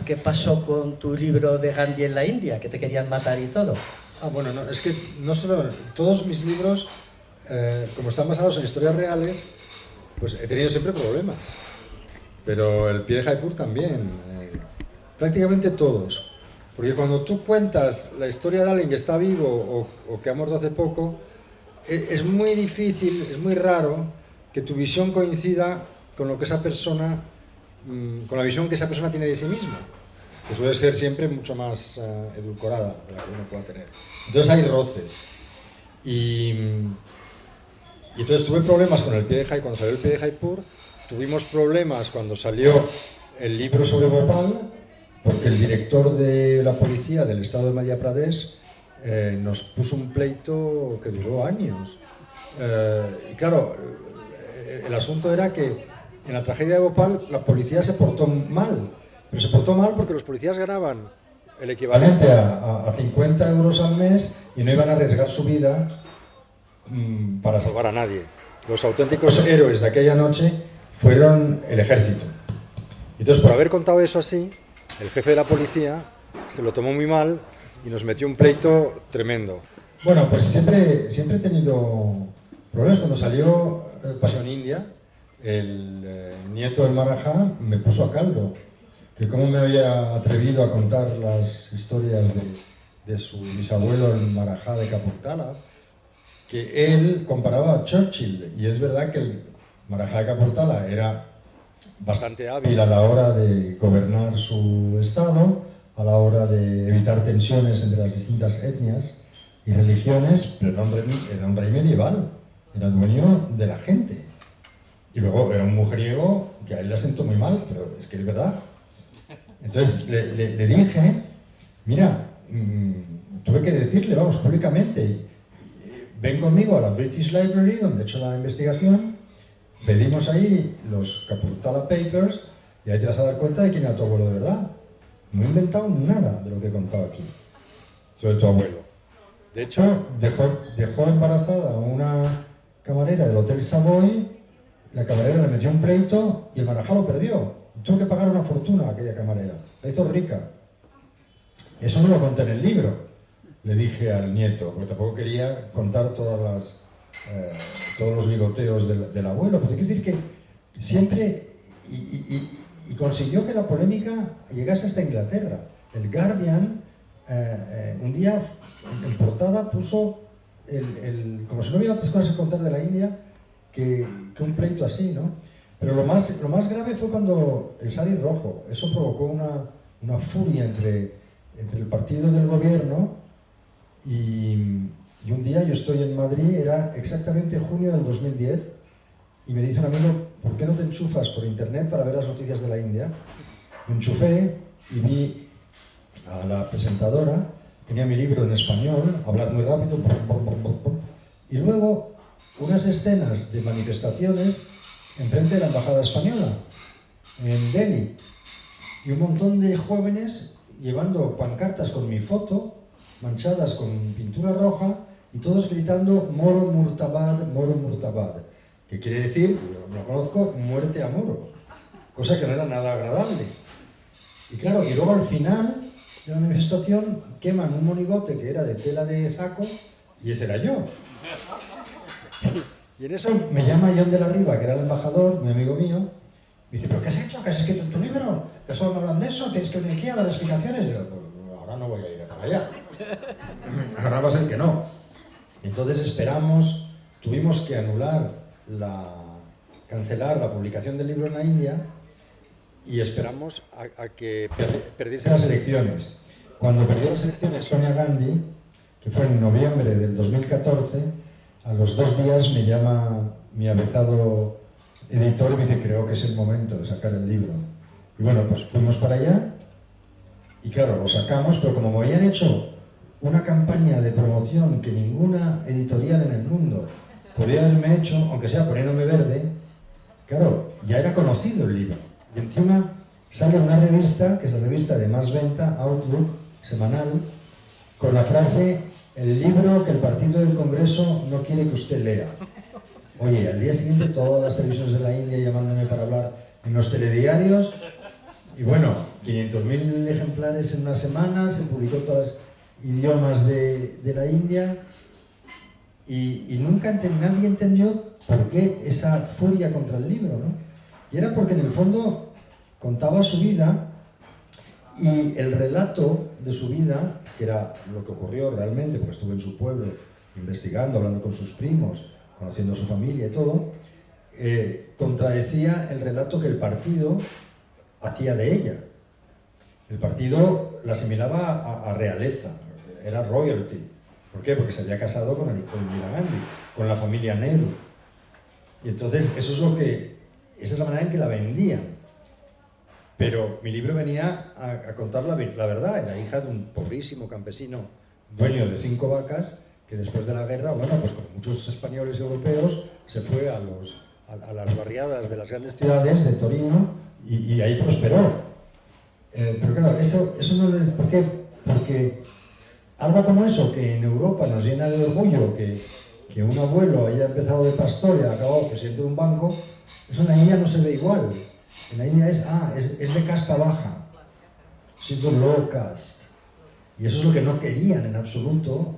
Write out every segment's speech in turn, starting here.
¿Qué pasó con tu libro de Gandhi en la India? Que te querían matar y todo. Bueno, no, es que no solo... Todos mis libros, como están basados en historias reales, pues he tenido siempre problemas. Pero el pie de Jaipur también. Prácticamente todos. Porque cuando tú cuentas la historia de alguien que está vivo o que ha muerto hace poco, es muy difícil, es muy raro que tu visión coincida con lo que esa persona, con la visión que esa persona tiene de sí misma, que suele ser siempre mucho más edulcorada de la que uno pueda tener. Entonces hay roces. Y entonces tuve problemas con el pie de Jaipur, cuando salió el pie de Jaipur, tuvimos problemas cuando salió el libro sobre Bhopal, porque el director de la policía del estado de Madhya Pradesh nos puso un pleito que duró años. Y claro, el asunto era que en la tragedia de Bhopal la policía se portó mal, pero se portó mal porque los policías ganaban el equivalente a 50 euros al mes y no iban a arriesgar su vida para salvar a nadie. Los auténticos héroes de aquella noche fueron el ejército. Entonces, por haber contado eso así, el jefe de la policía se lo tomó muy mal y nos metió un pleito tremendo. Bueno, pues siempre he tenido problemas. Cuando salió Pasión India, el nieto del Maharaja me puso a caldo, que cómo me había atrevido a contar las historias de su bisabuelo, el Maharaja de Kapurthala, que él comparaba a Churchill, y es verdad que el Maharaja de Kapurthala era bastante hábil a la hora de gobernar su estado, a la hora de evitar tensiones entre las distintas etnias y religiones, pero era un rey medieval, era dueño de la gente. Y luego era un mujeriego que a él le sentó muy mal, pero es que es verdad. Entonces le dije, mira, tuve que decirle, vamos, públicamente, ven conmigo a la British Library, donde he hecho la investigación, pedimos ahí los Kapurthala Papers y ahí te vas a dar cuenta de quién era tu abuelo de verdad. No he inventado nada de lo que he contado aquí sobre tu abuelo. De hecho, dejó embarazada a una camarera del Hotel Savoy, la camarera le metió un pleito y el Maharaja lo perdió. Tuvo que pagar una fortuna a aquella camarera. La hizo rica. Eso no lo conté en el libro, le dije al nieto, porque tampoco quería contar todos los ligoteos del abuelo. Pero hay que decir que siempre... Y consiguió que la polémica llegase hasta Inglaterra. El Guardian un día en portada puso, como si no hubiera otras cosas que contar de la India, que un pleito así, ¿no? Pero lo más grave fue cuando el sari rojo, eso provocó una furia entre el partido del gobierno y un día yo estoy en Madrid, era exactamente junio del 2010, y me dice un amigo, ¿por qué no te enchufas por internet para ver las noticias de la India? Me enchufé y vi a la presentadora, tenía mi libro en español, hablar muy rápido, y luego unas escenas de manifestaciones enfrente de la embajada española, en Delhi, y un montón de jóvenes llevando pancartas con mi foto, manchadas con pintura roja, y todos gritando Moro Murtabad, Moro Murtabad, que quiere decir, yo lo conozco, muerte a Moro, cosa que no era nada agradable. Y claro, y luego al final de la manifestación queman un monigote que era de tela de saco, y ese era yo. Y en eso me llama John de la Riva, que era el embajador, mi amigo mío, me dice, ¿pero qué has hecho? ¿Qué has escrito en tu libro? ¿Que solo me hablan de eso? ¿Tienes que venir aquí a dar explicaciones? Y yo, pues ahora no voy a ir para allá. Ahora va a ser que no. Entonces esperamos, tuvimos que cancelar la publicación del libro en la India y esperamos a que perdiese las elecciones. Cuando perdió las elecciones Sonia Gandhi, que fue en noviembre del 2014, a los 2 días me llama mi avezado editor y me dice, creo que es el momento de sacar el libro. Y bueno, pues fuimos para allá y claro, lo sacamos, pero como me habían hecho una campaña de promoción que ninguna editorial en el mundo podía haberme hecho, aunque sea poniéndome verde, claro, ya era conocido el libro. Y encima sale una revista, que es la revista de más venta, Outlook, semanal, con la frase, el libro que el partido del Congreso no quiere que usted lea. Oye, al día siguiente todas las televisiones de la India llamándome para hablar en los telediarios, y bueno, 500.000 ejemplares en una semana, se publicó en todos los idiomas de la India y nunca nadie entendió por qué esa furia contra el libro, ¿no? Y era porque en el fondo contaba su vida y el relato de su vida, que era lo que ocurrió realmente, porque estuvo en su pueblo investigando, hablando con sus primos, conociendo a su familia y todo, contradecía el relato que el partido hacía de ella. El partido la asimilaba a realeza, era royalty. ¿Por qué? Porque se había casado con el hijo de Indira Gandhi, con la familia Nehru. Y entonces eso es esa es la manera en que la vendían. Pero mi libro venía a contar la verdad. Era hija de un pobrísimo campesino, dueño de 5 vacas, que después de la guerra, bueno, pues como muchos españoles y europeos, se fue a las barriadas de las grandes ciudades de Torino y ahí prosperó. Pero claro, eso no es... ¿Por qué? Porque algo como eso, que en Europa nos llena de orgullo, que un abuelo haya empezado de pastor y ha acabado presidente de un banco, eso en la India no se ve igual. En la India es de casta baja. She's the low caste. Y eso es lo que no querían en absoluto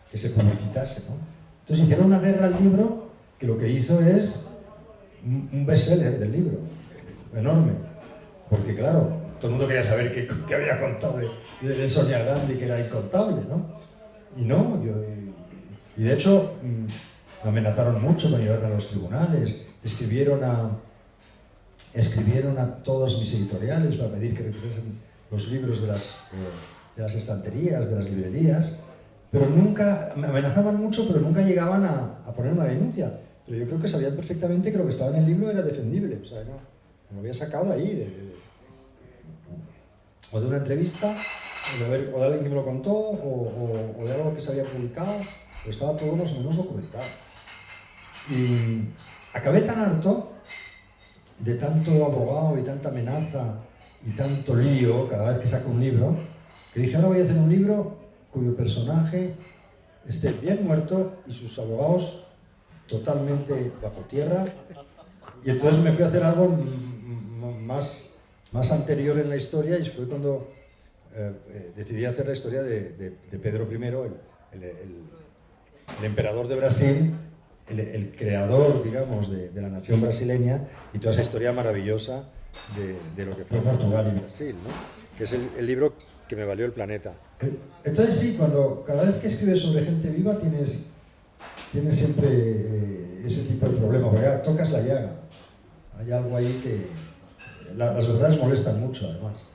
que se publicitase, ¿no? Entonces hicieron una guerra al libro que lo que hizo es un bestseller del libro, enorme. Porque claro, todo el mundo quería saber qué había contado de Sonia Gandhi, que era incontable, ¿no? Y no, y de hecho me amenazaron mucho con llevarme a los tribunales, escribieron a todos mis editoriales para pedir que retirasen los libros de las estanterías, de las librerías, pero nunca, me amenazaban mucho, pero nunca llegaban a poner una denuncia. Pero yo creo que sabían perfectamente que lo que estaba en el libro era defendible, o sea, no, me lo había sacado de ahí, o de una entrevista, o de alguien que me lo contó, o de algo que se había publicado, pero estaba todo más o menos documentado. Y acabé tan harto de tanto abogado y tanta amenaza y tanto lío cada vez que saco un libro, que dije, ahora voy a hacer un libro cuyo personaje esté bien muerto y sus abogados totalmente bajo tierra. Y entonces me fui a hacer algo más anterior en la historia y fue cuando decidí hacer la historia de Pedro I, el emperador de Brasil, el creador, digamos, de la nación brasileña y toda esa historia maravillosa de lo que fue Portugal y Brasil, ¿no? Que es el libro que me valió el planeta. Entonces sí, cada vez que escribes sobre gente viva tienes siempre ese tipo de problema, porque ya tocas la llaga. Hay algo ahí que... las verdades molestan mucho, además.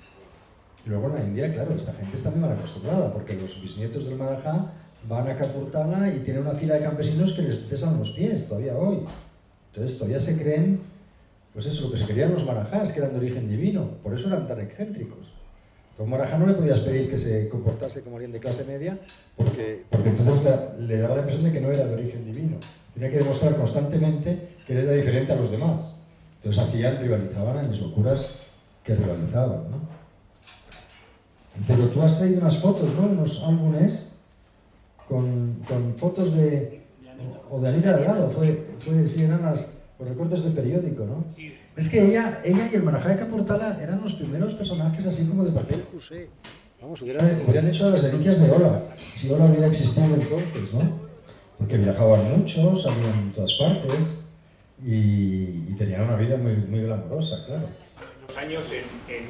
Y luego en la India, claro, esta gente está muy mal acostumbrada, porque los bisnietos del Maharajá van a Kapurthala y tienen una fila de campesinos que les pesan los pies todavía hoy. Entonces todavía se creen, pues eso, lo que se creían los Marajás, que eran de origen divino, por eso eran tan excéntricos. A un Marajá no le podías pedir que se comportase como alguien de clase media, porque entonces le daba la impresión de que no era de origen divino. Tenía que demostrar constantemente que él era diferente a los demás. Entonces rivalizaban en las locuras que rivalizaban, ¿no? Pero tú has traído unas fotos, ¿no? Unos álbumes con fotos de Anita Delgado, sí, eran los recortes de periódico, ¿no? Es que ella y el Marajá de Kapurthala eran los primeros personajes así como de papel couché. Vamos, hubieran hecho las delicias de Ola, si Ola hubiera existido entonces, ¿no? Porque viajaban mucho, salían en todas partes y tenían una vida muy, muy glamorosa, claro. En los años, en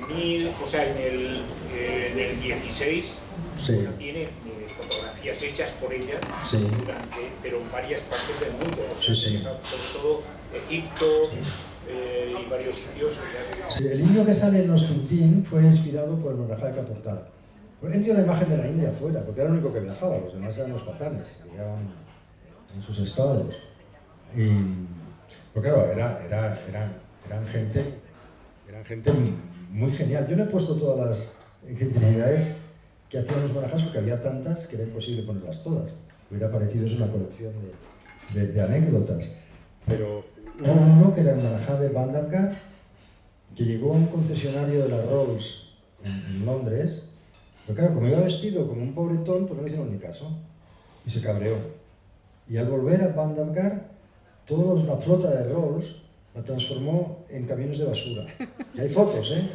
el 16, sí. Bueno, tiene fotografías hechas por ella, sí. pero en varias partes del mundo, o sea, sí. sobre todo Egipto, sí. Y varios sitios. O sea, sí, el indio que sale en los Tintín fue inspirado por el Marajá de Kapurthala. Él dio la imagen de la India afuera, porque era el único que viajaba, los demás eran los patanes, que llegaban en sus estados. Pero claro, eran gente muy genial. Yo no he puesto todas las excentricidades que hacían los Marajás, porque había tantas que era imposible ponerlas todas. Hubiera parecido es una colección de anécdotas. Pero hubo uno que era el Marajá de Bandhavgarh, que llegó a un concesionario de la Rolls en Londres, pero claro, como iba vestido como un pobretón, pues no le hicieron ni caso, y se cabreó. Y al volver a Bandhavgarh, toda la flota de Rolls la transformó en camiones de basura. Y hay fotos, ¿eh?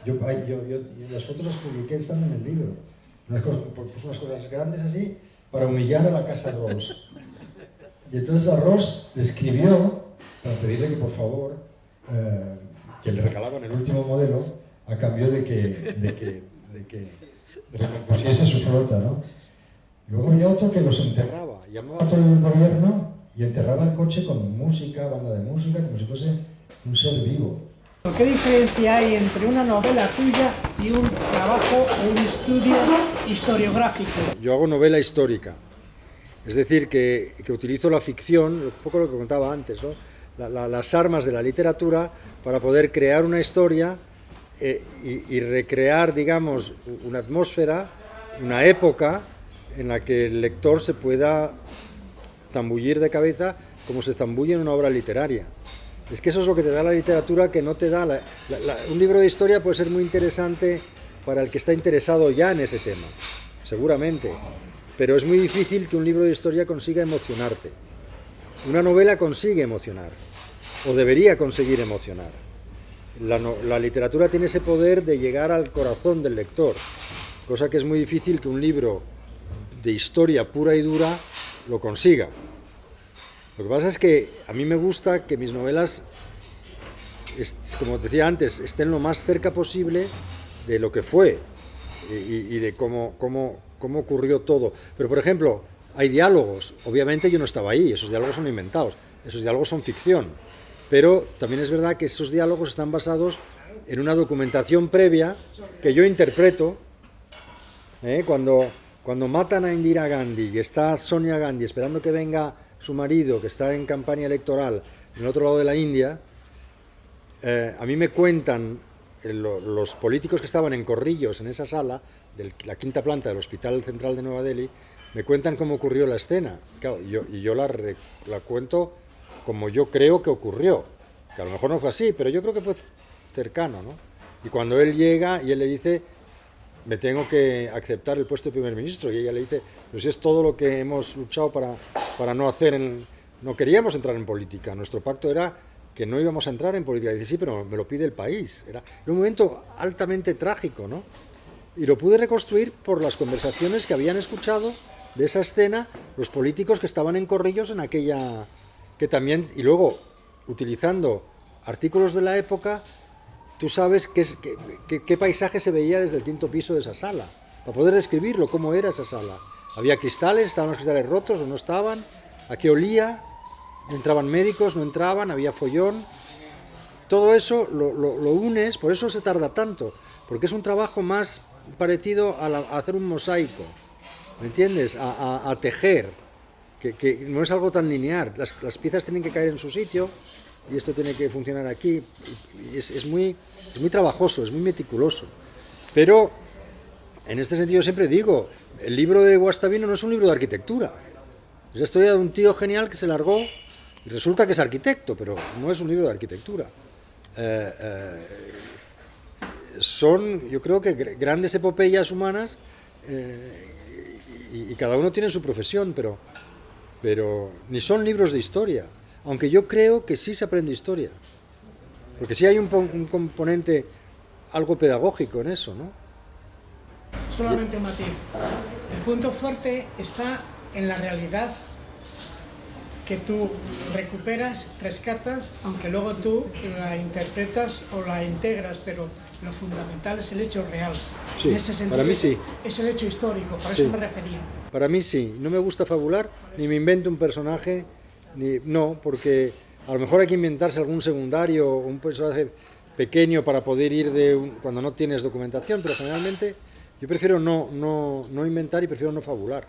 las fotos las publiqué, están en el libro. Puso unas cosas grandes así para humillar a la casa Ross. Y entonces a Ross le escribió para pedirle que por favor, que le regalaban el último modelo a cambio de que recompusiese su flota, ¿no? Luego había otro que los enterraba, llamaba a todo el gobierno y enterraba el coche con música, banda de música, como si fuese un ser vivo. ¿Qué diferencia hay entre una novela tuya y un trabajo o un estudio historiográfico? Yo hago novela histórica, es decir, que utilizo la ficción, un poco lo que contaba antes, ¿no? Las armas de la literatura para poder crear una historia y recrear, digamos, una atmósfera, una época en la que el lector se pueda zambullir de cabeza como se zambulle en una obra literaria. Es que eso es lo que te da la literatura, que no te da... un libro de historia puede ser muy interesante para el que está interesado ya en ese tema, seguramente, pero es muy difícil que un libro de historia consiga emocionarte. Una novela consigue emocionar, o debería conseguir emocionar. La literatura tiene ese poder de llegar al corazón del lector, cosa que es muy difícil que un libro de historia pura y dura lo consiga. Lo que pasa es que a mí me gusta que mis novelas, como decía antes, estén lo más cerca posible de lo que fue y de cómo ocurrió todo. Pero, por ejemplo, hay diálogos. Obviamente yo no estaba ahí, esos diálogos son inventados, esos diálogos son ficción. Pero también es verdad que esos diálogos están basados en una documentación previa que yo interpreto. Cuando matan a Indira Gandhi y está Sonia Gandhi esperando que venga su marido, que está en campaña electoral en el otro lado de la India, a mí me cuentan los políticos que estaban en corrillos en esa sala, de la quinta planta del Hospital Central de Nueva Delhi, me cuentan cómo ocurrió la escena. Claro, yo la cuento como yo creo que ocurrió, que a lo mejor no fue así, pero yo creo que fue cercano, ¿no? Y cuando él llega y él le dice, me tengo que aceptar el puesto de primer ministro, y ella le dice, pero si es todo lo que hemos luchado para no hacer, no queríamos entrar en política, nuestro pacto era que no íbamos a entrar en política. Y dice, sí, pero me lo pide el país. Era un momento altamente trágico, ¿no? Y lo pude reconstruir por las conversaciones que habían escuchado de esa escena los políticos que estaban en corrillos en aquella... que también, y luego, utilizando artículos de la época, tú sabes qué paisaje se veía desde el quinto piso de esa sala, para poder describirlo, cómo era esa sala. Había cristales, estaban los cristales rotos o no estaban, a qué olía, entraban médicos, no entraban, había follón. Todo eso lo unes, por eso se tarda tanto, porque es un trabajo más parecido a hacer un mosaico, ¿me entiendes? A tejer, que no es algo tan lineal, las piezas tienen que caer en su sitio y esto tiene que funcionar aquí. Es muy trabajoso, es muy meticuloso, pero en este sentido siempre digo, el libro de Guastavino no es un libro de arquitectura, es la historia de un tío genial que se largó y resulta que es arquitecto, pero no es un libro de arquitectura. Son, yo creo que grandes epopeyas humanas, y cada uno tiene su profesión, pero ni son libros de historia, aunque yo creo que sí se aprende historia, porque sí hay un componente algo pedagógico en eso, ¿no? Solamente un matiz. El punto fuerte está en la realidad que tú recuperas, rescatas, aunque luego tú la interpretas o la integras, pero lo fundamental es el hecho real. Sí, en ese sentido, para mí sí. Es el hecho histórico, por Sí. eso me refería. Para mí sí, no me gusta fabular, ni me invento un personaje, no, porque a lo mejor hay que inventarse algún secundario o un personaje pequeño para poder ir cuando no tienes documentación, pero generalmente yo prefiero no inventar y prefiero no fabular.